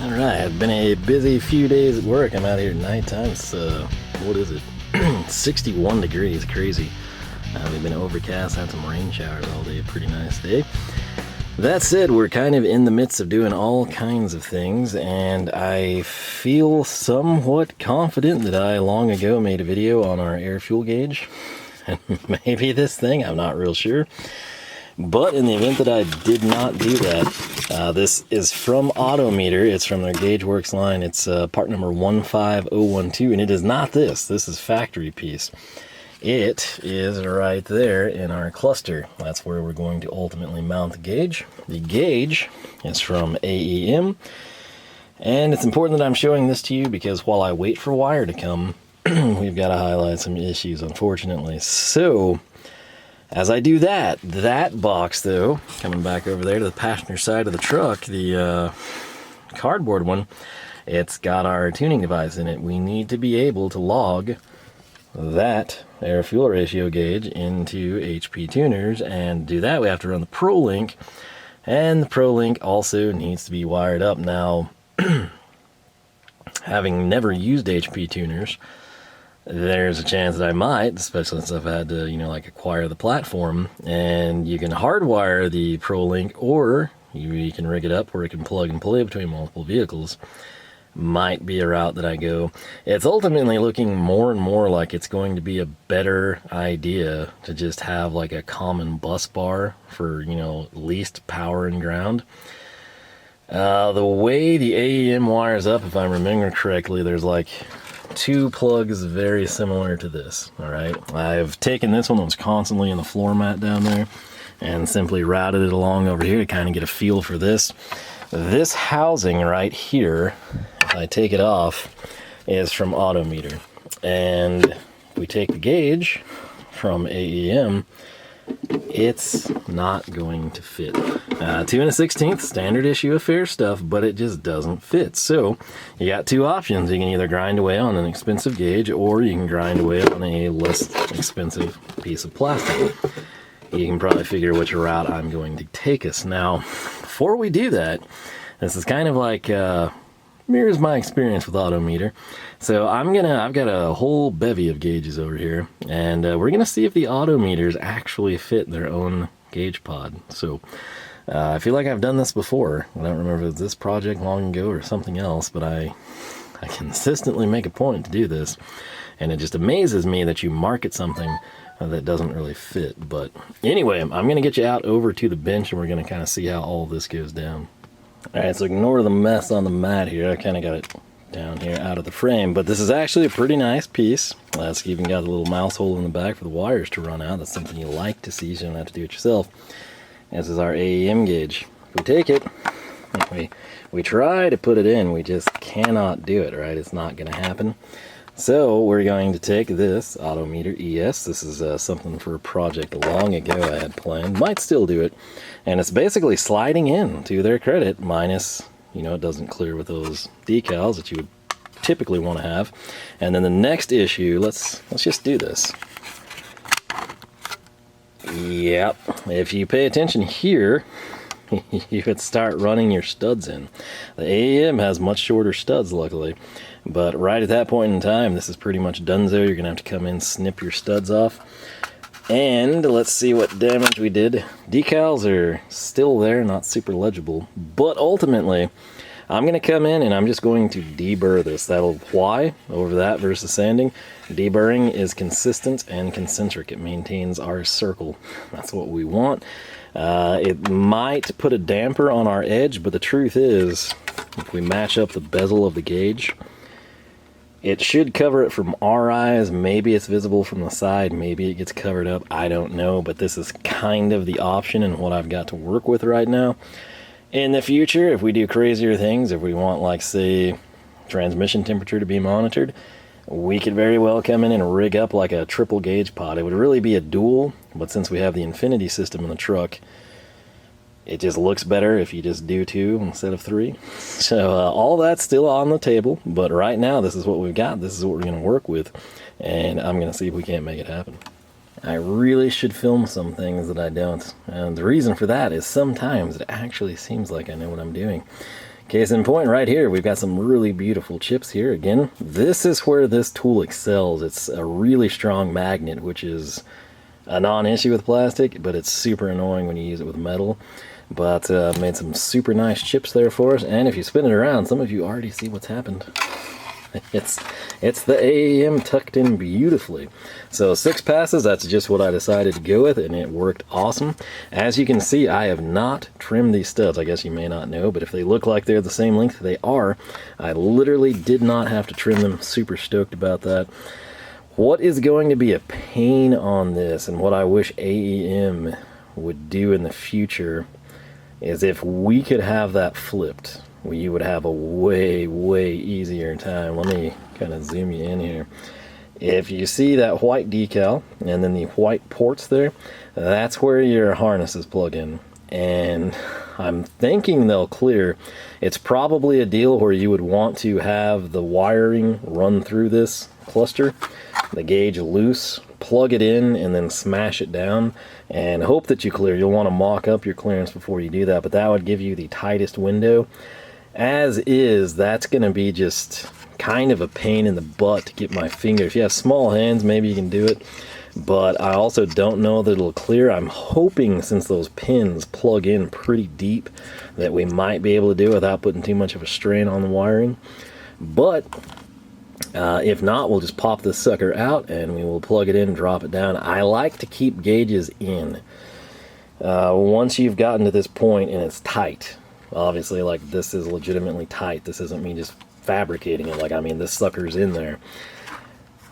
Alright, it's been a busy few days at work. I'm out here at nighttime. It's, what is it? 61 degrees, crazy. We've been overcast, had some rain showers all day, pretty nice day. That said, we're kind of in the midst of doing all kinds of things, and I feel somewhat confident that I long ago made a video on our air fuel gauge. And maybe this thing, I'm not real sure. But in the event that I did not do that, this is from AutoMeter. It's from their GaugeWorks line. It's part number 15012, and it is not this. This is factory piece. It is right there in our cluster. That's where we're going to ultimately mount the gauge. The gauge is from AEM, and it's important that I'm showing this to you because while I wait for wire to come, we've got to highlight some issues, unfortunately. So as I do that, that box though, coming back over there to the passenger side of the truck, the cardboard one, it's got our tuning device in it. We need to be able to log that air fuel ratio gauge into HP tuners, and to do that we have to run the ProLink, and the ProLink also needs to be wired up. Now, having never used HP tuners, there's a chance that I might, especially since I've had to, like acquire the platform, and you can hardwire the ProLink, or you can rig it up where it can plug and play between multiple vehicles. Might be a route that I go. It's ultimately looking more and more like it's going to be a better idea to just have like a common bus bar for, least power and ground. The way the AEM wires up, if I remember correctly, there's like two plugs very similar to this. All right, I've taken this one that was constantly in the floor mat down there and simply routed it along over here to kind of get a feel for this. This housing right here, if I take it off, is from AutoMeter, and if we take the gauge from AEM, it's not going to fit. 2 1/16, standard issue affair stuff, but it just doesn't fit. So you got two options. You can either grind away on an expensive gauge, or you can grind away on a less expensive piece of plastic. You can probably figure which route I'm going to take us. Now, before we do that, this is kind of like mirrors my experience with AutoMeter. So I've got a whole bevy of gauges over here, and we're gonna see if the AutoMeters actually fit their own gauge pod. So I feel like I've done this before. I don't remember if it was this project long ago or something else, but I consistently make a point to do this, and it just amazes me that you market something that doesn't really fit. But anyway, I'm gonna get you out over to the bench, and we're gonna kind of see how all this goes down. Alright, so ignore the mess on the mat here. I kind of got it down here out of the frame, but this is actually a pretty nice piece. It's even got a little mouse hole in the back for the wires to run out. That's something you like to see, so you don't have to do it yourself. This is our AEM gauge. If we take it, we try to put it in, we just cannot do it, right? It's not going to happen. So we're going to take this AutoMeter ES. This is something for a project long ago I had planned. Might still do it. And it's basically sliding in, to their credit, minus, it doesn't clear with those decals that you would typically want to have. And then the next issue, let's just do this. Yep, if you pay attention here, you could start running your studs in. The AEM has much shorter studs, luckily. But right at that point in time, this is pretty much donezo. You're going to have to come in, snip your studs off. And let's see what damage we did. Decals are still there, not super legible. But ultimately, I'm going to come in and I'm just going to deburr this. That'll why over that versus sanding. Deburring is consistent and concentric. It maintains our circle. That's what we want. It might put a damper on our edge, but the truth is, if we match up the bezel of the gauge, it should cover it from our eyes. Maybe it's visible from the side, maybe it gets covered up, I don't know, but this is kind of the option and what I've got to work with right now. In the future, if we do crazier things, if we want, like, say, transmission temperature to be monitored, we could very well come in and rig up like a triple gauge pod. It would really be a dual, but since we have the infinity system in the truck, it just looks better if you just do 2 instead of 3. So all that's still on the table, but right now this is what we've got. This is what we're going to work with, and I'm going to see if we can't make it happen. I really should film some things that I don't, and the reason for that is sometimes it actually seems like I know what I'm doing. Case in point, right here, we've got some really beautiful chips here. Again, this is where this tool excels. It's a really strong magnet, which is a non-issue with plastic, but it's super annoying when you use it with metal. But made some super nice chips there for us, and if you spin it around, some of you already see what's happened. It's the AEM tucked in beautifully. So 6 passes, that's just what I decided to go with, and it worked awesome. As you can see, I have not trimmed these studs. I guess you may not know, but if they look like they're the same length, they are. I literally did not have to trim them. Super stoked about that. What is going to be a pain on this, and what I wish AEM would do in the future, is if we could have that flipped, you would have a way easier time. Let me kind of zoom you in here. If you see that white decal and then the white ports there, that's where your harnesses plug in. And I'm thinking they'll clear. It's probably a deal where you would want to have the wiring run through this cluster, the gauge loose, plug it in, and then smash it down and hope that you clear. You'll want to mock up your clearance before you do that, but that would give you the tightest window. As is, that's going to be just kind of a pain in the butt to get my finger. If you have small hands, maybe you can do it, but I also don't know that it'll clear. I'm hoping, since those pins plug in pretty deep, that we might be able to do it without putting too much of a strain on the wiring. But if not, we'll just pop this sucker out and we will plug it in and drop it down. I like to keep gauges in. Once you've gotten to this point and it's tight, obviously, like, this is legitimately tight. This isn't me just fabricating it. Like, I mean, this sucker's in there.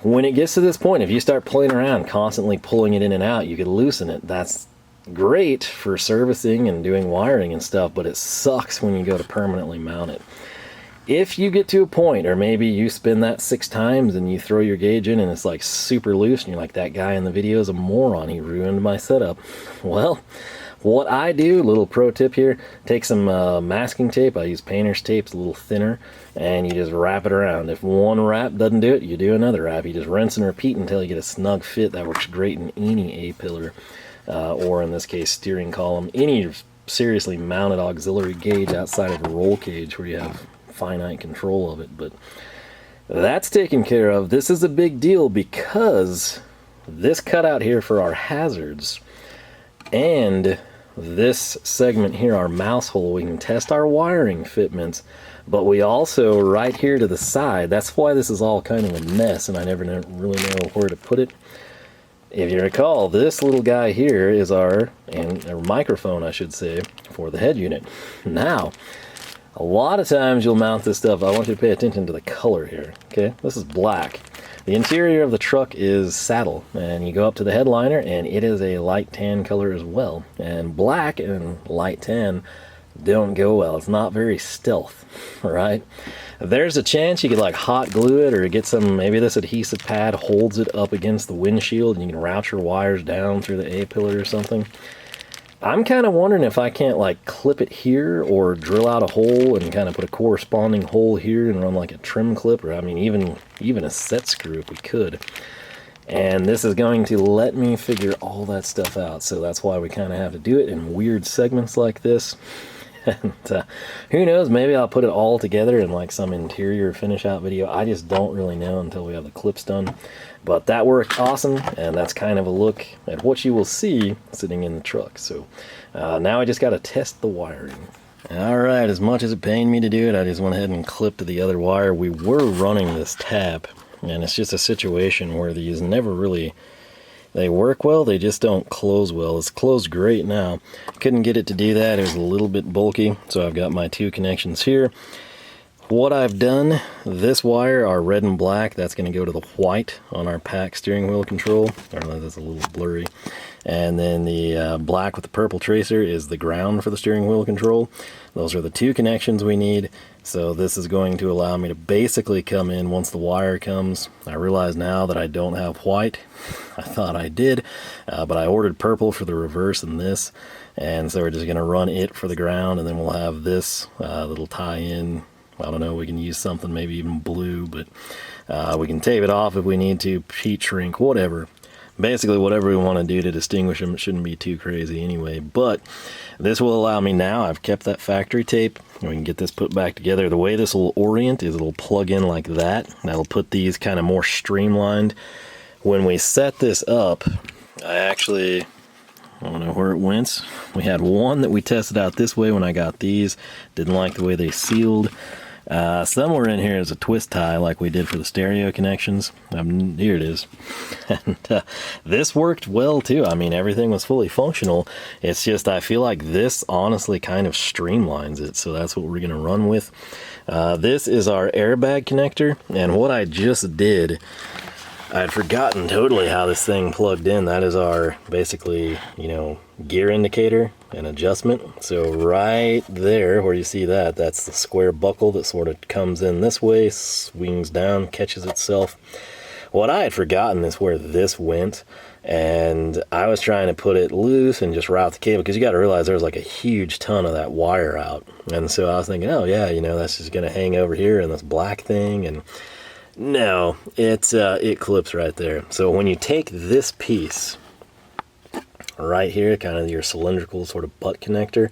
When it gets to this point, if you start playing around, constantly pulling it in and out, you could loosen it. That's great for servicing and doing wiring and stuff, but it sucks when you go to permanently mount it. If you get to a point, or maybe you spin that 6 times and you throw your gauge in and it's like super loose and you're like, that guy in the video is a moron, he ruined my setup. Well, what I do, little pro tip here, take some masking tape. I use painter's tape, it's a little thinner, and you just wrap it around. If one wrap doesn't do it, you do another wrap. You just rinse and repeat until you get a snug fit. That works great in any A-pillar, or in this case, steering column. Any seriously mounted auxiliary gauge outside of a roll cage where you have finite control of it. But that's taken care of. This is a big deal because this cutout here for our hazards, and this segment here, our mouse hole, we can test our wiring fitments, but we also, right here to the side, that's why this is all kind of a mess and I never really know where to put it. If you recall, this little guy here is our microphone, I should say, for the head unit. Now, a lot of times you'll mount this stuff. I want you to pay attention to the color here, okay? This is black. The interior of the truck is saddle, and you go up to the headliner and it is a light tan color as well. And black and light tan don't go well. It's not very stealth, right? There's a chance you could like hot glue it or get some, maybe this adhesive pad holds it up against the windshield and you can route your wires down through the A-pillar or something. I'm kind of wondering if I can't like clip it here or drill out a hole and kind of put a corresponding hole here and run like a trim clip, or I mean even a set screw if we could. And this is going to let me figure all that stuff out, so that's why we kind of have to do it in weird segments like this. And who knows, maybe I'll put it all together in like some interior finish out video. I just don't really know until we have the clips done. But that worked awesome, and that's kind of a look at what you will see sitting in the truck. So now I just got to test the wiring. Alright, as much as it pained me to do it, I just went ahead and clipped the other wire. We were running this tap, and it's just a situation where these never really, they work well, they just don't close well. It's closed great now. Couldn't get it to do that, it was a little bit bulky, so I've got my 2 connections here. What I've done, this wire, our red and black, that's going to go to the white on our pack steering wheel control. I don't know, that's a little blurry. And then the black with the purple tracer is the ground for the steering wheel control. Those are the 2 connections we need. So this is going to allow me to basically come in once the wire comes. I realize now that I don't have white. I thought I did, but I ordered purple for the reverse and this. And so we're just going to run it for the ground, and then we'll have this little tie-in. I don't know, we can use something maybe even blue, but we can tape it off if we need to, heat shrink, whatever. basically whatever we want to do to distinguish them. It shouldn't be too crazy anyway, but this will allow me now. I've kept that factory tape. We can get this put back together. The way this will orient is it'll plug in like that. That'll put these kind of more streamlined. When we set this up, I don't know where it went. We had one that we tested out this way when I got these. Didn't like the way they sealed. Somewhere in here is a twist tie like we did for the stereo connections. Here it is. And this worked well too. I mean, everything was fully functional. It's just I feel like this honestly kind of streamlines it. So that's what we're going to run with. This is our airbag connector. And what I just did, I'd forgotten totally how this thing plugged in. That is our basically, gear indicator and adjustment. So right there where you see that, that's the square buckle that sort of comes in this way, swings down, catches itself. What I had forgotten is where this went, and I was trying to put it loose and just route the cable, because you got to realize there's like a huge ton of that wire out. And so I was thinking, oh yeah, that's just going to hang over here in this black thing, and no, it clips right there. So when you take this piece right here, kind of your cylindrical sort of butt connector,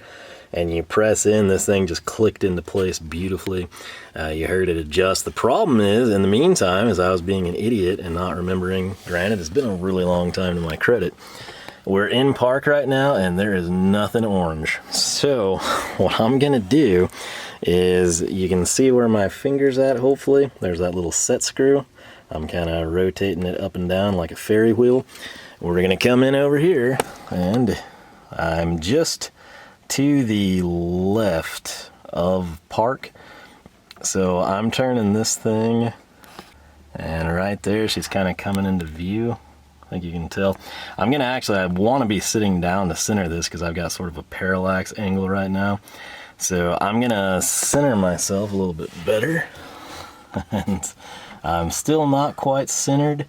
and you press in, this thing just clicked into place beautifully. You heard it adjust. The problem is, in the meantime, as I was being an idiot and not remembering, granted, it's been a really long time to my credit, we're in park right now and there is nothing orange. So what I'm gonna do is, you can see where my finger's at, hopefully. There's that little set screw. I'm kind of rotating it up and down like a ferry wheel. We're going to come in over here, and I'm just to the left of park. So I'm turning this thing, and right there she's kind of coming into view. I think you can tell. I'm going to I want to be sitting down to center this because I've got sort of a parallax angle right now. So I'm going to center myself a little bit better. And I'm still not quite centered,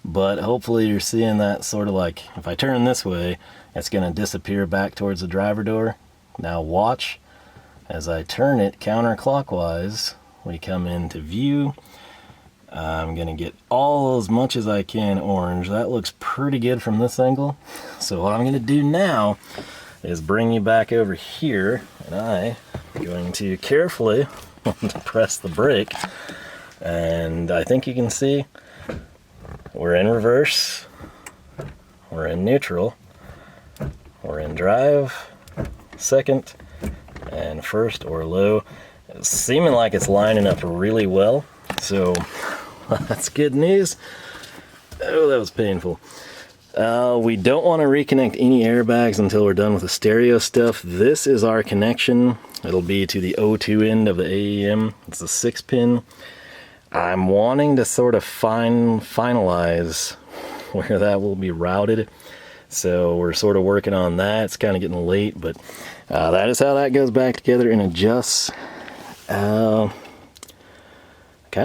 but hopefully you're seeing that sort of like, if I turn this way, it's going to disappear back towards the driver door. Now watch, as I turn it counterclockwise, we come into view. I'm going to get all as much as I can orange. That looks pretty good from this angle. So what I'm going to do now is bring you back over here, and I'm going to carefully press the brake, and I think you can see we're in reverse, we're in neutral, we're in drive, second, and first or low. It's seeming like it's lining up really well, so that's good news. Oh, that was painful. We don't want to reconnect any airbags until we're done with the stereo stuff. This is our connection. It'll be to the O2 end of the AEM. It's a 6-pin. I'm wanting to sort of finalize where that will be routed. So we're sort of working on that. It's kind of getting late, but that is how that goes back together and adjusts. Kind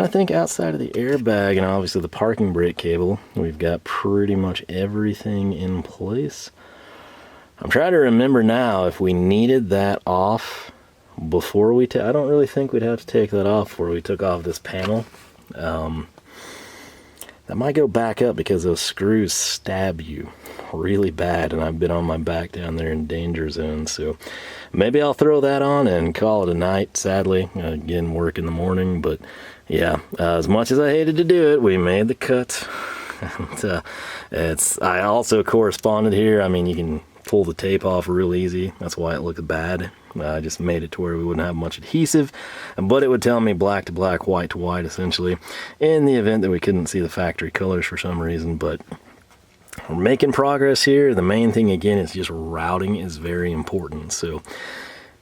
of think outside of the airbag and obviously the parking brake cable, we've got pretty much everything in place. I'm trying to remember now if we needed that off before we I don't really think we'd have to take that off before we took off this panel. That might go back up because those screws stab you really bad, and I've been on my back down there in danger zone, so maybe I'll throw that on and call it a night. Sadly, again, work in the morning, but yeah, as much as I hated to do it, we made the cut. And, I also corresponded here. I mean, you can pull the tape off real easy. That's why it looked bad. I just made it to where we wouldn't have much adhesive, but it would tell me black to black, white to white, essentially, in the event that we couldn't see the factory colors for some reason. But we're making progress here. The main thing, again, is just routing is very important. So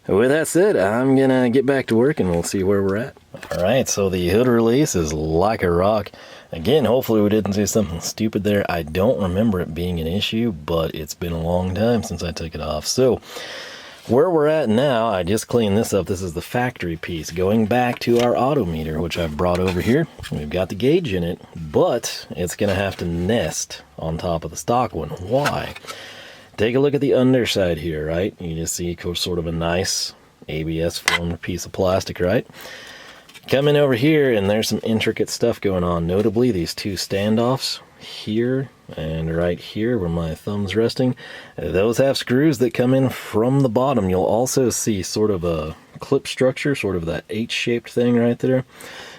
with that said, I'm gonna get back to work and we'll see where we're at. All right, so the hood release is like a rock. Again, hopefully we didn't see something stupid there. I don't remember it being an issue, but it's been a long time since I took it off. So where we're at now, I just cleaned this up. This is the factory piece. Going back to our AutoMeter, which I've brought over here. We've got the gauge in it, but it's gonna have to nest on top of the stock one. Why? Take a look at the underside here, right? You just see sort of a nice ABS formed piece of plastic, right? Come in over here and there's some intricate stuff going on, notably these two standoffs. here and right here where my thumb's resting, those have screws that come in from the bottom. You'll also see sort of a clip structure, sort of that H-shaped thing right there.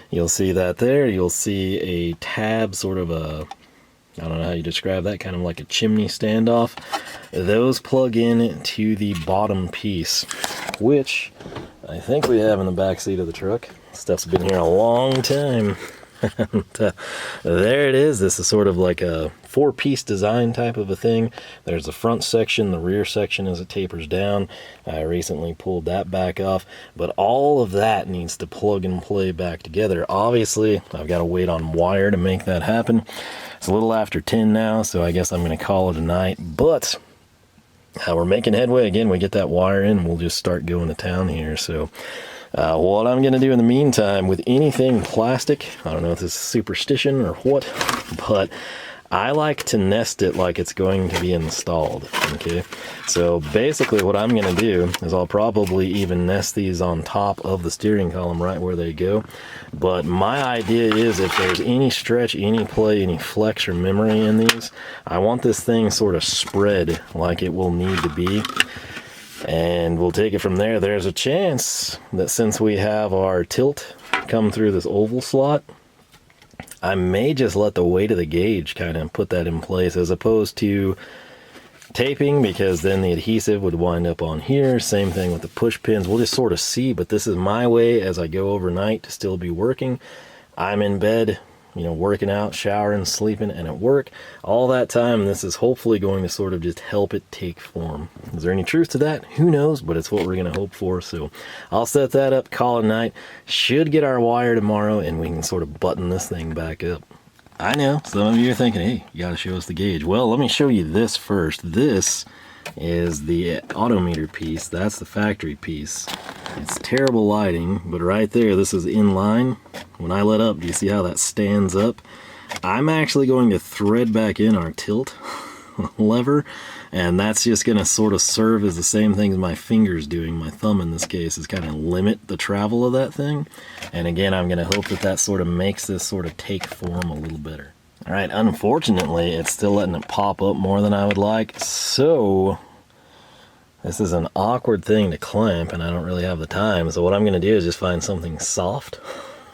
You'll see that there. You'll see a tab, sort of a, I don't know how you describe that, kind of like a chimney standoff. Those plug in to the bottom piece, which I think we have in the back seat of the truck. Stuff's been here a long time. And, there it is. This is sort of like a 4-piece design type of a thing. There's the front section, the rear section as it tapers down. I recently pulled that back off, but all of that needs to plug and play back together. Obviously, I've got to wait on wire to make that happen. It's a little after 10 now, so I guess I'm going to call it a night, but we're making headway. Again, we get that wire in, we'll just start going to town here. So what I'm going to do in the meantime with anything plastic, I don't know if this is superstition or what, but I like to nest it like it's going to be installed, okay? So basically what I'm going to do is I'll probably even nest these on top of the steering column right where they go. But my idea is if there's any stretch, any play, any flex or memory in these, I want this thing sort of spread like it will need to be. And we'll take it from there. There's a chance that since we have our tilt come through this oval slot, I may just let the weight of the gauge kind of put that in place as opposed to taping, because then the adhesive would wind up on here. Same thing with the push pins. We'll just sort of see, but this is my way as I go overnight to still be working. I'm in bed, you know, working out, showering, sleeping, and at work. All that time, this is hopefully going to sort of just help it take form. Is there any truth to that? Who knows, but it's what we're going to hope for. So I'll set that up, call it a night. Should get our wire tomorrow, and we can sort of button this thing back up. I know, some of you are thinking, hey, you got to show us the gauge. Well, let me show you this first. This is the odometer piece. That's the factory piece. It's terrible lighting, but right there, this is in line. When I let up, do you see how that stands up? I'm actually going to thread back in our tilt lever, and that's just going to sort of serve as the same thing as my finger's doing. My thumb in this case is kind of limit the travel of that thing. And again, I'm going to hope that that sort of makes this sort of take form a little better. All right, unfortunately, it's still letting it pop up more than I would like, so this is an awkward thing to clamp, and I don't really have the time. So what I'm going to do is just find something soft,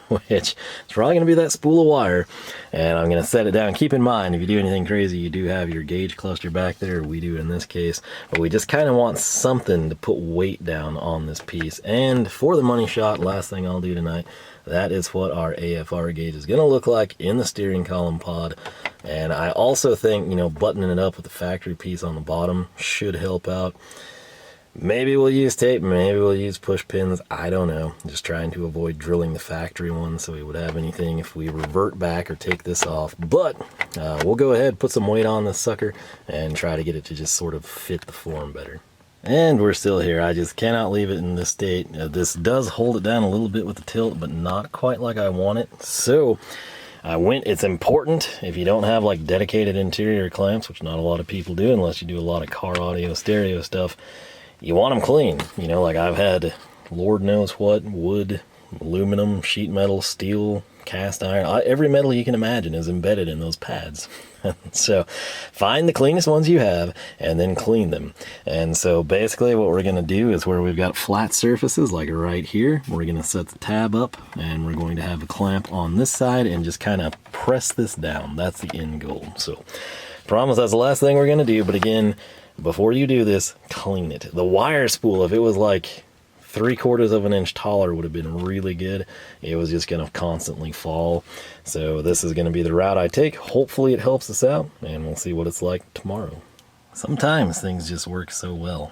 which is probably going to be that spool of wire, and I'm going to set it down. Keep in mind, if you do anything crazy, you do have your gauge cluster back there. We do in this case, but we just kind of want something to put weight down on this piece. And for the money shot, last thing I'll do tonight, that is what our AFR gauge is going to look like in the steering column pod. And I also think, you know, buttoning it up with the factory piece on the bottom should help out. Maybe we'll use tape, maybe we'll use push pins, I don't know. Just trying to avoid drilling the factory one so we would have anything if we revert back or take this off. But we'll go ahead, put some weight on this sucker, and try to get it to just sort of fit the form better. And we're still here. I just cannot leave it in this state. This does hold it down a little bit with the tilt, but not quite like I want it. So it's important if you don't have like dedicated interior clamps, which not a lot of people do unless you do a lot of car audio stereo stuff. You want them clean. You know, like I've had Lord knows what, wood, aluminum, sheet metal, steel, cast iron, every metal you can imagine is embedded in those pads. So find the cleanest ones you have and then clean them. And so basically what we're going to do is where we've got flat surfaces like right here, we're going to set the tab up and we're going to have a clamp on this side and just kind of press this down. That's the end goal. So promise that's the last thing we're going to do. But again, before you do this, clean it. The wire spool, if it was like 3/4 of an inch taller, would have been really good. It was just going to constantly fall. So this is going to be the route I take. Hopefully it helps us out, and we'll see what it's like tomorrow. Sometimes things just work so well.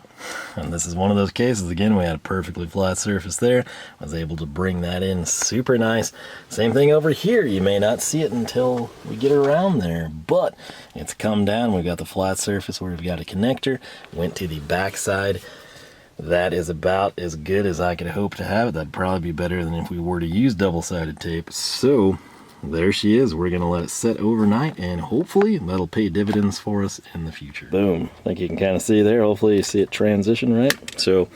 And this is one of those cases. Again, we had a perfectly flat surface there. I was able to bring that in super nice. Same thing over here. You may not see it until we get around there, but it's come down. We've got the flat surface where we've got a connector. Went to the back side. That is about as good as I could hope to have it. That'd probably be better than if we were to use double-sided tape. So there she is. We're gonna let it set overnight, and hopefully that'll pay dividends for us in the future. Boom. I think you can kind of see there. Hopefully you see it transition right. So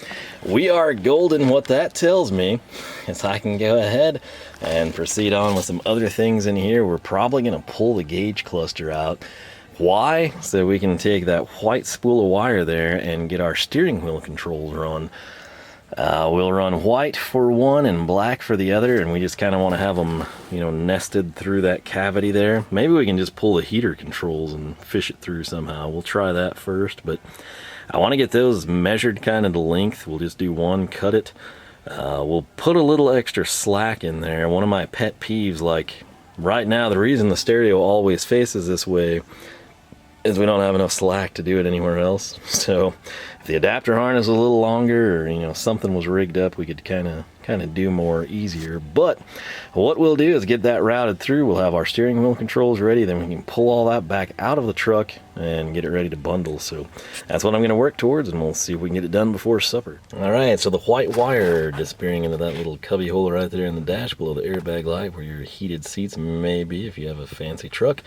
we are golden. What that tells me is I can go ahead and proceed on with some other things in here. We're probably gonna pull the gauge cluster out. Why? So we can take that white spool of wire there and get our steering wheel controls run. We'll run white for one and black for the other, and we just kind of want to have them, you know, nested through that cavity there. Maybe we can just pull the heater controls and fish it through somehow. We'll try that first, but I want to get those measured kind of to length. We'll just do one, cut it. We'll put a little extra slack in there. One of my pet peeves, like right now, the reason the stereo always faces this way is we don't have enough slack to do it anywhere else. So if the adapter harness was a little longer, or you know, something was rigged up, we could kind of do more easier. But what we'll do is get that routed through. We'll have our steering wheel controls ready, then we can pull all that back out of the truck and get it ready to bundle. So that's what I'm going to work towards, and we'll see if we can get it done before supper. All right, so the white wire disappearing into that little cubby hole right there in the dash below the airbag light where your heated seats may be if you have a fancy truck.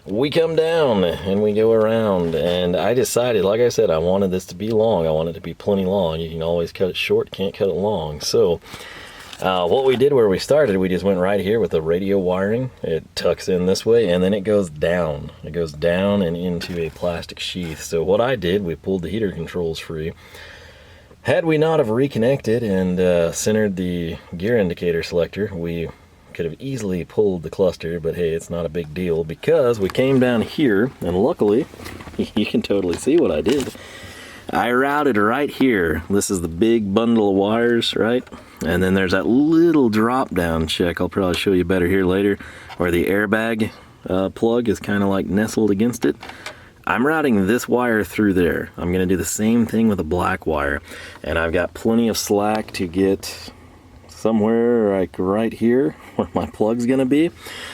We come down and we go around, and I decided, like I said, I wanted this to be long. I want it to be plenty long. You can always cut it short, can't cut it long. So what we did where we started, we just went right here with the radio wiring. It tucks in this way, and then it goes down. It goes down and into a plastic sheath. So what I did, we pulled the heater controls free. Had we not have reconnected and centered the gear indicator selector, we could have easily pulled the cluster, but hey, it's not a big deal because we came down here, and luckily you can totally see what I did. I routed right here. This is the big bundle of wires, right? And then there's that little drop down check. I'll probably show you better here later, where the airbag plug is kind of like nestled against it. I'm routing this wire through there. I'm going to do the same thing with a black wire, and I've got plenty of slack to get somewhere like right here where my plug's gonna be.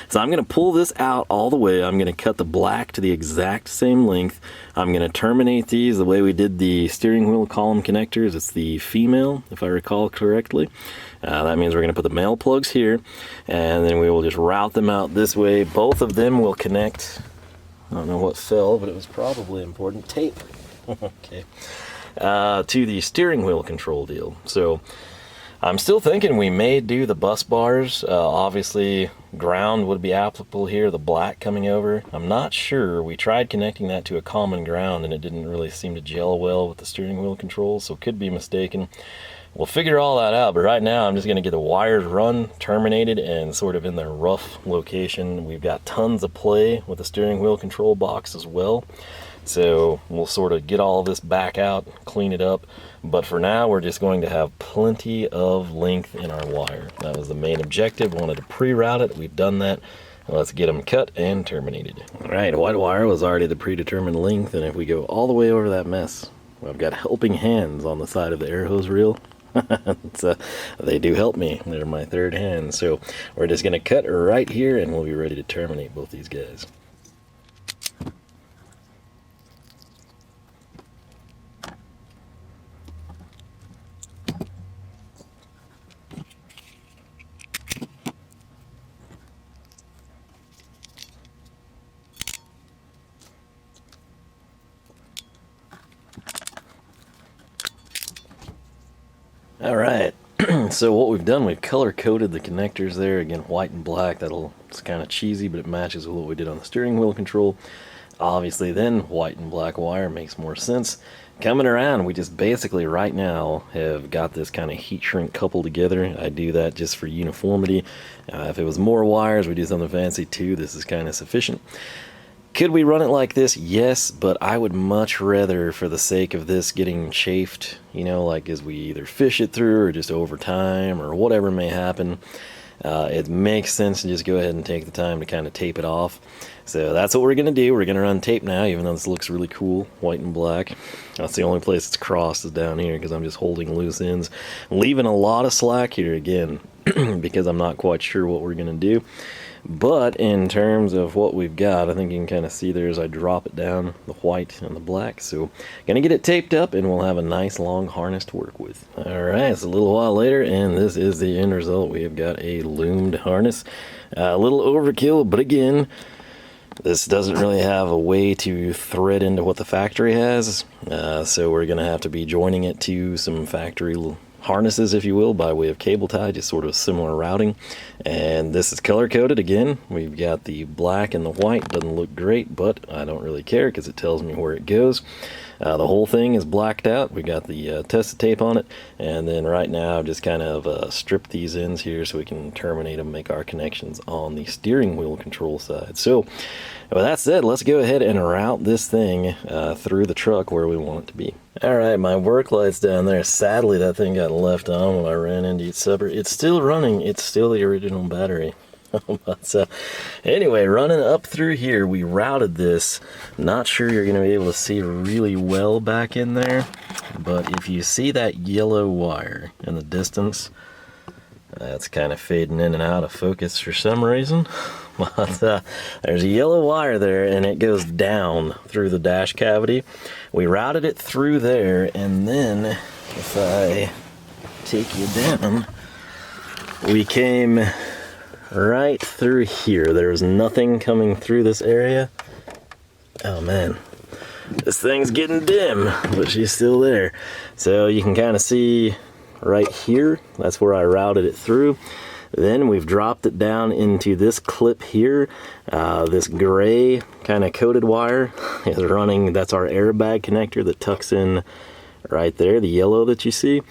So I'm gonna pull this out all the way. I'm gonna cut the black to the exact same length. I'm gonna terminate these the way we did the steering wheel column connectors. It's the female, if I recall correctly. That means we're gonna put the male plugs here, and then we will just route them out this way. Both of them will connect. I don't know what fell, but it was probably important. Tape. Okay. To the steering wheel control deal. So I'm still thinking we may do the bus bars. Obviously, ground would be applicable here, the black coming over. I'm not sure. We tried connecting that to a common ground, and it didn't really seem to gel well with the steering wheel controls, so could be mistaken. We'll figure all that out, but right now I'm just going to get the wires run, terminated, and sort of in their rough location. We've got tons of play with the steering wheel control box as well. So we'll sort of get all of this back out, clean it up. But for now, we're just going to have plenty of length in our wire. That was the main objective. Wanted to pre-route it. We've done that. Let's get them cut and terminated. All right, white wire was already the predetermined length. And if we go all the way over that mess, I've got helping hands on the side of the air hose reel. They do help me. They're my third hand. So we're just going to cut right here, and we'll be ready to terminate both these guys. All right, so what we've done, we've color coded the connectors there, again white and black. It's kind of cheesy, but it matches with what we did on the steering wheel control. Obviously then white and black wire makes more sense. Coming around, we just basically right now have got this kind of heat shrink coupled together. I do that just for uniformity. If it was more wires, we do something fancy too. This is kind of sufficient. Could we run it like this? Yes, but I would much rather, for the sake of this getting chafed, you know, like as we either fish it through or just over time or whatever may happen, it makes sense to just go ahead and take the time to kind of tape it off. So that's what we're going to do. We're going to run tape now, even though this looks really cool, white and black. That's the only place it's crossed is down here because I'm just holding loose ends. Leaving a lot of slack here again because I'm not quite sure what we're going to do. But in terms of what we've got, I think you can kind of see there as I drop it down, the white and the black. So gonna get it taped up and we'll have a nice long harness to work with. Alright, it's a little while later and this is the end result. We have got a loomed harness. A little overkill, but again, this doesn't really have a way to thread into what the factory has, so we're going to have to be joining it to some factory harnesses, if you will, by way of cable tie, just sort of similar routing. And this is color coded again. We've got the black and the white. Doesn't look great, but I don't really care because it tells me where it goes. The whole thing is blacked out. We got the tested tape on it, and then right now I've just kind of stripped these ends here so we can terminate them, make our connections on the steering wheel control side. So with that said, let's go ahead and route this thing through the truck where we want it to be. Alright, my work light's down there. Sadly, that thing got left on when I ran into its supper. It's still running. It's still the original battery. But anyway, running up through here, we routed this. Not sure you're going to be able to see really well back in there, but if you see that yellow wire in the distance, that's kind of fading in and out of focus for some reason. But there's a yellow wire there, and it goes down through the dash cavity. We routed it through there, and then if I take you down, we came right through here. There's nothing coming through this area. Oh man, this thing's getting dim, but she's still there. So you can kind of see right here, that's where I routed it through. Then we've dropped it down into this clip here. This gray kind of coated wire is running. That's our airbag connector that tucks in right there, the yellow that you see.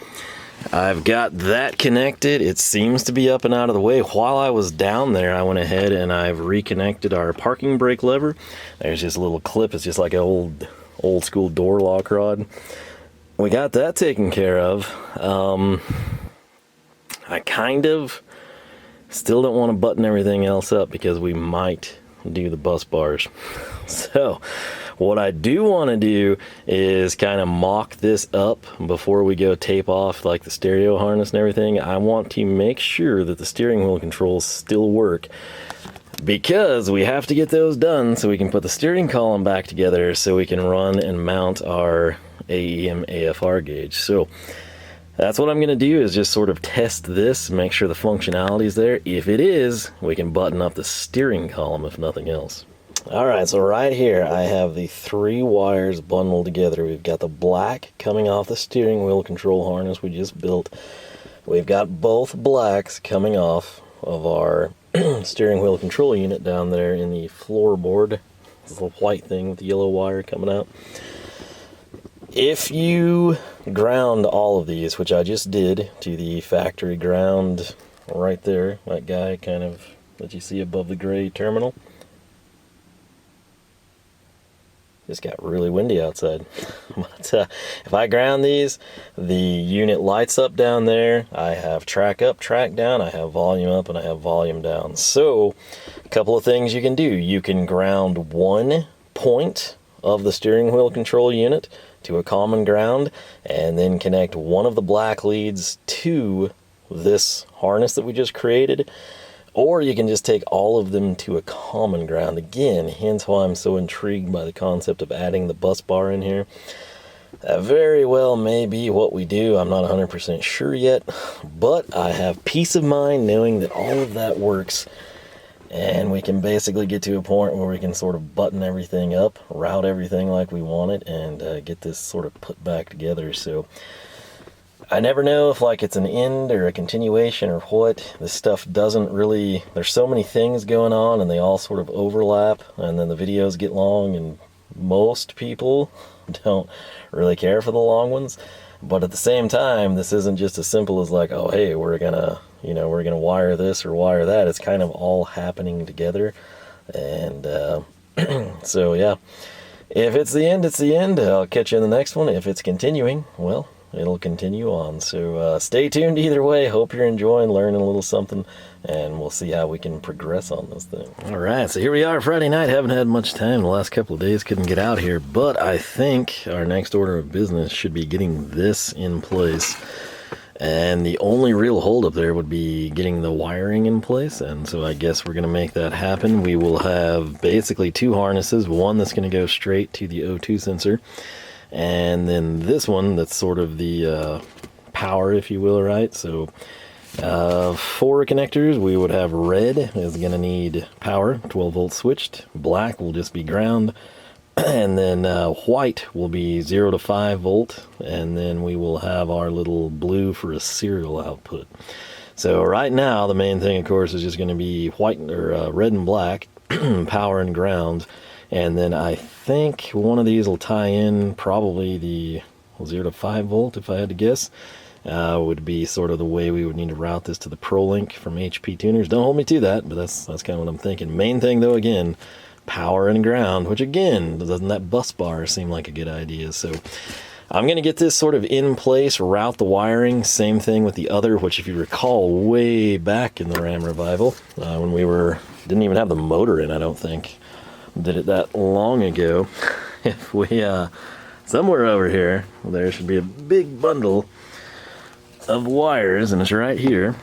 I've got that connected. It seems to be up and out of the way. While I was down there, I went ahead and I've reconnected our parking brake lever. There's just a little clip. It's just like an old school door lock rod. We got that taken care of. I kind of still don't want to button everything else up because we might do the bus bars. So what I do want to do is kind of mock this up before we go tape off like the stereo harness and everything. I want to make sure that the steering wheel controls still work, because we have to get those done so we can put the steering column back together so we can run and mount our AEM AFR gauge. So that's what I'm going to do, is just sort of test this, make sure the functionality is there. If it is, we can button up the steering column if nothing else. Alright, so right here I have the 3 wires bundled together. We've got the black coming off the steering wheel control harness we just built. We've got both blacks coming off of our steering wheel control unit down there in the floorboard. This little white thing with the yellow wire coming out. If you ground all of these, which I just did, to the factory ground right there, that guy kind of that you see above the gray terminal. Just got really windy outside. But if I ground these, the unit lights up down there. I have track up, track down, I have volume up, and I have volume down. So a couple of things you can do. You can ground one point of the steering wheel control unit to a common ground, and then connect one of the black leads to this harness that we just created. Or you can just take all of them to a common ground. Again, hence why I'm so intrigued by the concept of adding the bus bar in here. That very well may be what we do. I'm not 100% sure yet, but I have peace of mind knowing that all of that works, and we can basically get to a point where we can sort of button everything up, route everything like we want it, and get this sort of put back together. So I never know if like it's an end or a continuation or what. This stuff doesn't really, there's so many things going on and they all sort of overlap, and then the videos get long, and most people don't really care for the long ones. But at the same time, this isn't just as simple as like, oh hey, we're gonna wire this or wire that. It's kind of all happening together. And so yeah, if it's the end, it's the end. I'll catch you in the next one. If it's continuing, well, it'll continue on. So stay tuned either way. Hope you're enjoying, learning a little something, and we'll see how we can progress on this thing. Alright, so here we are Friday night. Haven't had much time the last couple of days, couldn't get out here, but I think our next order of business should be getting this in place. And the only real holdup there would be getting the wiring in place, and so I guess we're going to make that happen. We will have basically two harnesses, one that's going to go straight to the O2 sensor, and then this one that's sort of the power, if you will, right? So 4 connectors. We would have red is going to need power, 12 volt switched, black will just be ground, and then white will be 0 to 5 volt, and then we will have our little blue for a serial output. So right now the main thing, of course, is just going to be white or red and black, power and ground, and then I think one of these will tie in probably the 0 to 5 volt, if I had to guess. Would be sort of the way we would need to route this to the ProLink from HP tuners. Don't hold me to that, but that's kind of what I'm thinking. Main thing though, again, power and ground, which again, doesn't that bus bar seem like a good idea? So I'm going to get this sort of in place, route the wiring, same thing with the other, which if you recall way back in the Ram Revival, when we didn't even have the motor in, I don't think, did it that long ago. If we, somewhere over here, there should be a big bundle of wires, and it's right here.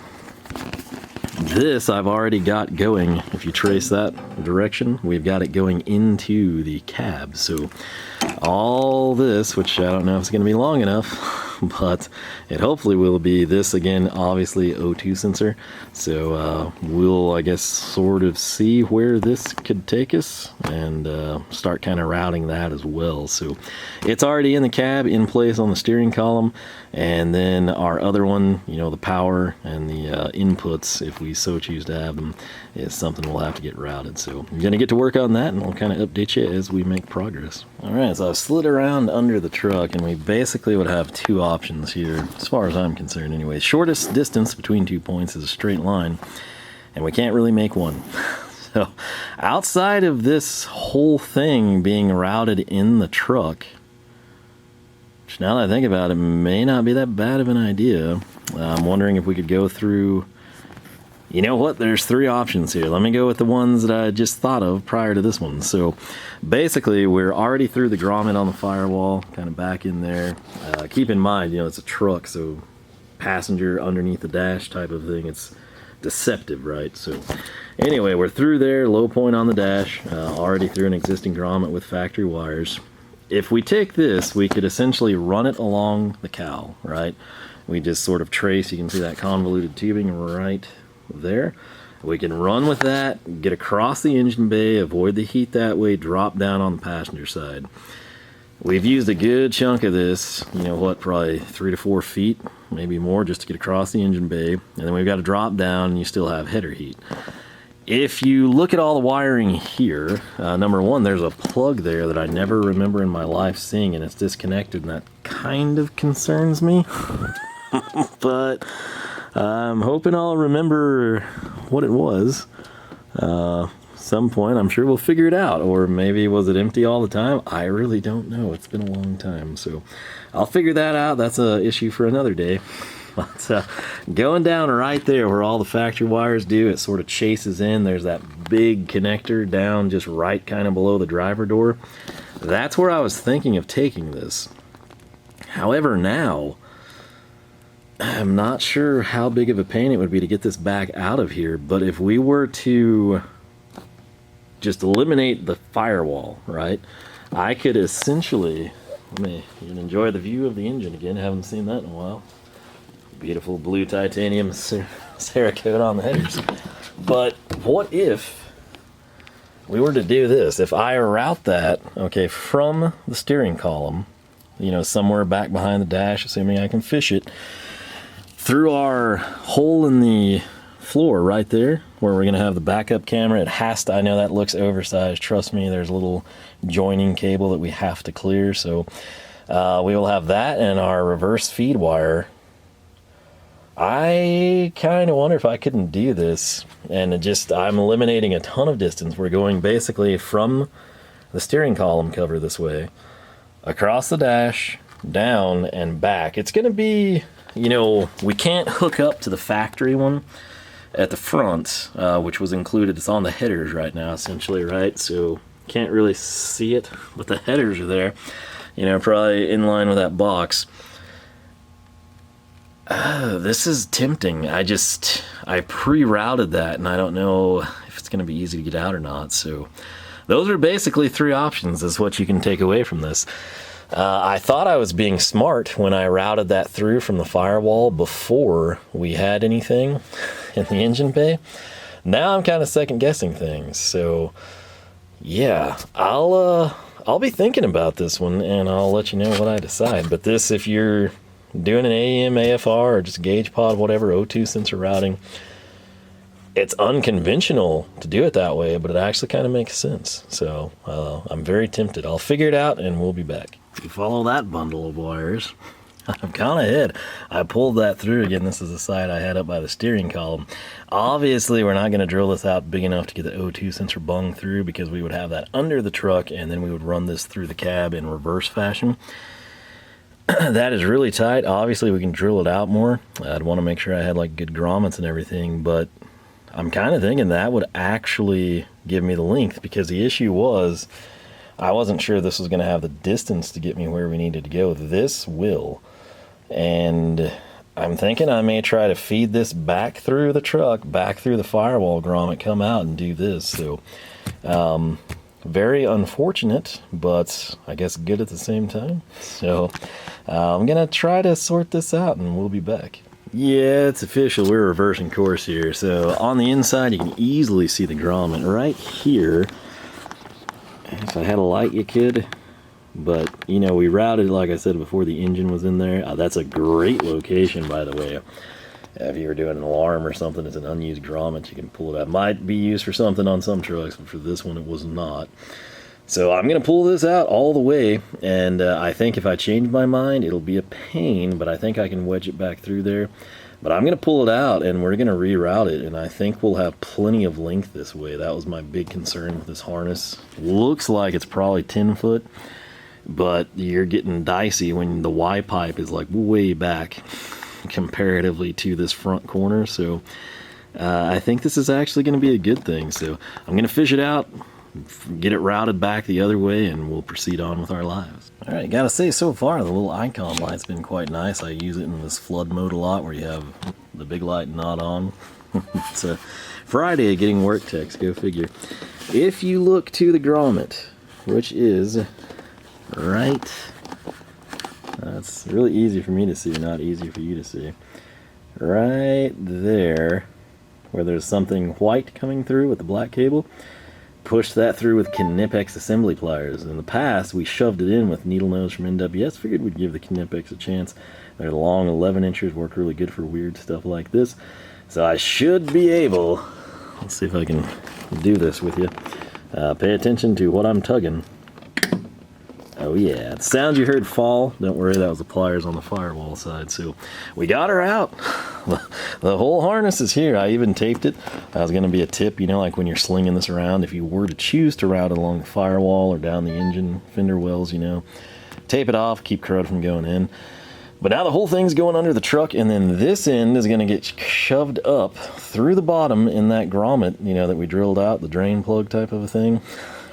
This I've already got going. If you trace that direction, we've got it going into the cab. So all this, which I don't know if it's going to be long enough, but it hopefully will be. This again, obviously O2 sensor. So we'll, I guess, sort of see where this could take us and start kind of routing that as well. So it's already in the cab, in place on the steering column, and then our other one, you know, the power and the inputs, if we so choose to have them, is something we'll have to get routed. So I'm going to get to work on that, and I'll kind of update you as we make progress. All right, so I've slid around under the truck, and we basically would have 2 options here, as far as I'm concerned anyway. Shortest distance between 2 points is a straight line, and we can't really make one. So outside of this whole thing being routed in the truck, which now that I think about it, may not be that bad of an idea. I'm wondering if we could go through, you know what, there's 3 options here. Let me go with the ones that I just thought of prior to this one. So basically we're already through the grommet on the firewall, kind of back in there. Keep in mind, you know, it's a truck, so passenger underneath the dash type of thing, it's deceptive, right? So anyway, we're through there, low point on the dash, already through an existing grommet with factory wires. If we take this, we could essentially run it along the cowl, right? We just sort of trace, you can see that convoluted tubing right there. We can run with that, get across the engine bay, avoid the heat that way, drop down on the passenger side. We've used a good chunk of this, you know what, probably 3 to 4 feet, maybe more, just to get across the engine bay. And then we've got to drop down, and you still have header heat. If you look at all the wiring here, number one, there's a plug there that I never remember in my life seeing, and it's disconnected, and that kind of concerns me. But I'm hoping I'll remember what it was. Some point, I'm sure we'll figure it out. Or maybe was it empty all the time? I really don't know. It's been a long time, so I'll figure that out. That's an issue for another day. But going down right there where all the factory wires do, it sort of chases in. There's that big connector down just right kind of below the driver door. That's where I was thinking of taking this. However, now I'm not sure how big of a pain it would be to get this back out of here, but if we were to just eliminate the firewall, right, I could essentially, let me enjoy the view of the engine again. Haven't seen that in a while. Beautiful blue titanium Cerakote on the headers. But what if we were to do this? If I route that, okay, from the steering column, you know, somewhere back behind the dash, assuming I can fish it, through our hole in the floor right there, where we're going to have the backup camera. It has to, I know that looks oversized, trust me, there's a little joining cable that we have to clear, so we will have that and our reverse feed wire. I kind of wonder if I couldn't do this, and I'm eliminating a ton of distance. We're going basically from the steering column cover this way, across the dash, down, and back. It's going to be, you know, we can't hook up to the factory one at the front, which was included. It's on the headers right now, essentially, right? So can't really see it, but the headers are there, you know, probably in line with that box. This is tempting. I pre-routed that, and I don't know if it's going to be easy to get out or not. So those are basically 3 options is what you can take away from this. I thought I was being smart when I routed that through from the firewall before we had anything in the engine bay. Now I'm kind of second guessing things. So yeah, I'll be thinking about this one, and I'll let you know what I decide. But this, if you're doing an AEM AFR or just gauge pod, whatever, O2 sensor routing, it's unconventional to do it that way, but it actually kind of makes sense. So I'm very tempted. I'll figure it out, and we'll be back. If you follow that bundle of wires, I'm kind of ahead. I pulled that through again. This is the side I had up by the steering column. Obviously, we're not going to drill this out big enough to get the O2 sensor bung through, because we would have that under the truck, and then we would run this through the cab in reverse fashion. That is really tight. Obviously, we can drill it out more. I'd want to make sure I had like good grommets and everything, but I'm kind of thinking that would actually give me the length, because the issue was I wasn't sure this was going to have the distance to get me where we needed to go. This will. And I'm thinking I may try to feed this back through the truck, back through the firewall grommet, come out and do this. So very unfortunate, but I guess good at the same time. So I'm going to try to sort this out, and we'll be back. Yeah, it's official. We're reversing course here. So on the inside, you can easily see the grommet right here. If I had a light, you could. But, you know, we routed, like I said before, the engine was in there. That's a great location, by the way. If you were doing an alarm or something, it's an unused grommet, you can pull it out. Might be used for something on some trucks, but for this one, it was not. So I'm going to pull this out all the way, and I think if I change my mind, it'll be a pain, but I think I can wedge it back through there. But I'm going to pull it out, and we're going to reroute it, and I think we'll have plenty of length this way. That was my big concern with this harness. Looks like it's probably 10 foot, but you're getting dicey when the Y pipe is like way back comparatively to this front corner. So I think this is actually going to be a good thing. So I'm going to fish it out, get it routed back the other way, and we'll proceed on with our lives. All right, gotta say, so far the little icon light's been quite nice. I use it in this flood mode a lot, where you have the big light not on. It's a Friday getting work text, go figure. If you look to the grommet, which is right, it's really easy for me to see, not easy for you to see, right there, where there's something white coming through with the black cable, push that through with Knipex assembly pliers. In the past, we shoved it in with needle nose from NWS. Figured we'd give the Knipex a chance. They're long, 11 inches, work really good for weird stuff like this. So I should be able, let's see if I can do this with you. Pay attention to what I'm tugging. Oh yeah, the sound you heard fall, don't worry, that was the pliers on the firewall side. So we got her out. The whole harness is here. I even taped it. That was going to be a tip, you know, like when you're slinging this around, if you were to choose to route it along the firewall or down the engine fender wells, you know, tape it off, keep corrosion from going in. But now the whole thing's going under the truck, and then this end is going to get shoved up through the bottom in that grommet, you know, that we drilled out, the drain plug type of a thing,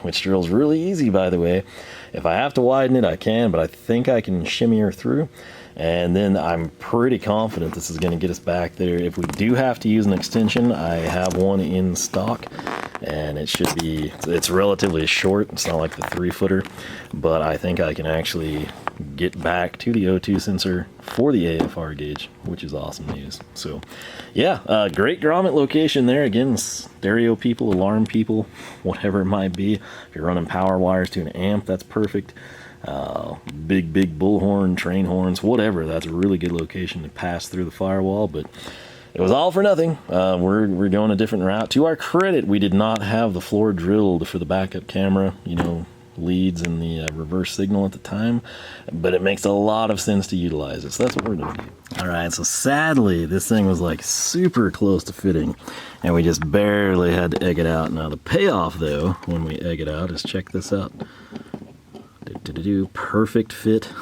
which drills really easy, by the way. If I have to widen it, I can, but I think I can shimmy her through. And then I'm pretty confident this is going to get us back there. If we do have to use an extension, I have one in stock, and it should be, it's relatively short. It's not like the 3-footer, but I think I can actually get back to the O2 sensor for the AFR gauge, which is awesome news. So yeah, great grommet location there. Again, stereo people, alarm people, whatever it might be. If you're running power wires to an amp, that's perfect. Big bullhorn, train horns, whatever. That's a really good location to pass through the firewall, but it was all for nothing. We're going a different route. To our credit, we did not have the floor drilled for the backup camera, you know, leads and the reverse signal at the time, but it makes a lot of sense to utilize it, so that's what we're doing. All right, so sadly this thing was like super close to fitting, and we just barely had to egg it out. Now the payoff though, when we egg it out, is check this out. Perfect fit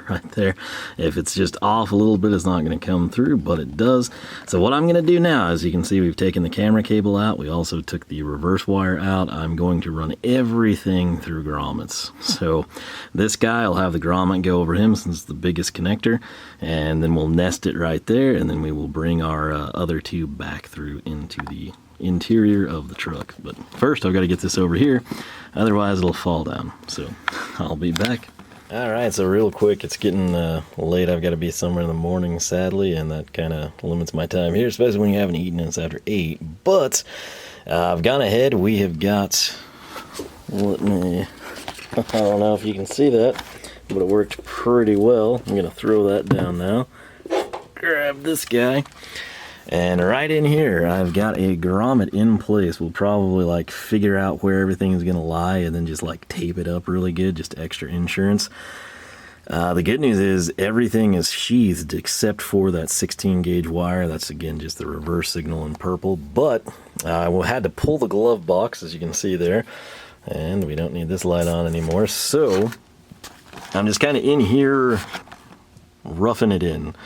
right there. If it's just off a little bit, it's not going to come through, but it does. So what I'm going to do now, as you can see, we've taken the camera cable out. We also took the reverse wire out. I'm going to run everything through grommets. So this guy, I'll have the grommet go over him since it's the biggest connector, and then we'll nest it right there, and then we will bring our other tube back through into the interior of the truck. But first I've got to get this over here, otherwise it'll fall down. So I'll be back. Alright, so real quick, it's getting late. I've got to be somewhere in the morning, sadly, and that kind of limits my time here, especially when you haven't eaten and it's after 8. But I've gone ahead. We have got, I don't know if you can see that, but it worked pretty well. I'm going to throw that down now. Grab this guy. And right in here, I've got a grommet in place. We'll probably like figure out where everything is going to lie and then just like tape it up really good, just extra insurance. The good news is everything is sheathed except for that 16 gauge wire. That's again just the reverse signal in purple. But I had to pull the glove box, as you can see there. And we don't need this light on anymore. So I'm just kind of in here roughing it in.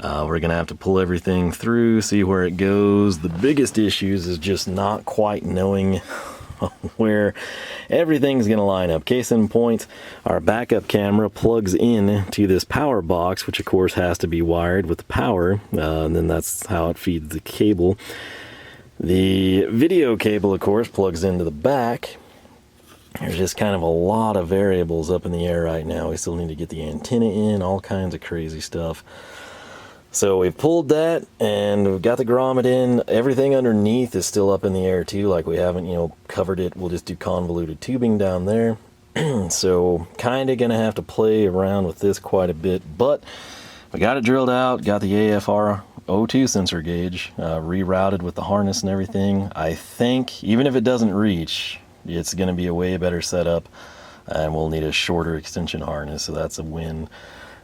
We're going to have to pull everything through, see where it goes. The biggest issues is just not quite knowing where everything's going to line up. Case in point, our backup camera plugs in to this power box, which of course has to be wired with the power, and then that's how it feeds the cable. The video cable, of course, plugs into the back. There's just kind of a lot of variables up in the air right now. We still need to get the antenna in, all kinds of crazy stuff. So we pulled that and we've got the grommet in. Everything underneath is still up in the air too, like we haven't, covered it. We'll just do convoluted tubing down there. So kind of gonna have to play around with this quite a bit, but we got it drilled out, got the AFR O2 sensor gauge rerouted with the harness and everything. I think even if it doesn't reach, it's gonna be a way better setup, and we'll need a shorter extension harness, so that's a win.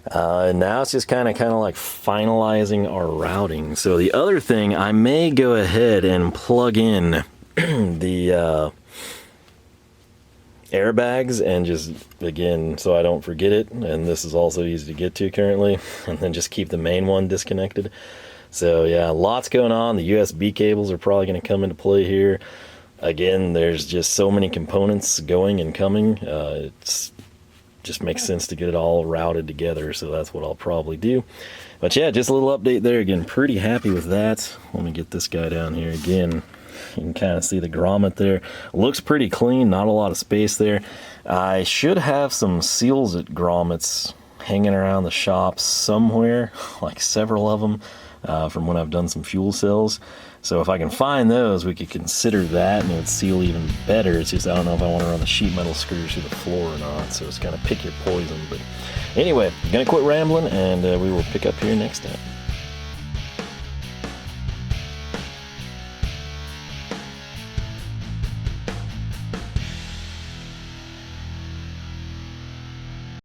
And now it's just kind of like finalizing our routing. So the other thing, I may go ahead and plug in the airbags and just, again, so I don't forget it. And this is also easy to get to currently. And then just keep the main one disconnected. So yeah, lots going on. The USB cables are probably going to come into play here. Again, there's just so many components going and coming. It's just makes sense to get it all routed together, so that's what I'll probably do. But yeah, just a little update there. Again, pretty happy with that. Let me get this guy down here again. You can kind of see the grommet there. Looks pretty clean, not a lot of space there. I should have some seals at grommets hanging around the shop somewhere, like several of them, from when I've done some fuel cells. So if I can find those, we could consider that, and it would seal even better. It's just I don't know if I want to run the sheet metal screws through the floor or not, so it's kind of pick your poison. But anyway, I'm going to quit rambling, and we will pick up here next time.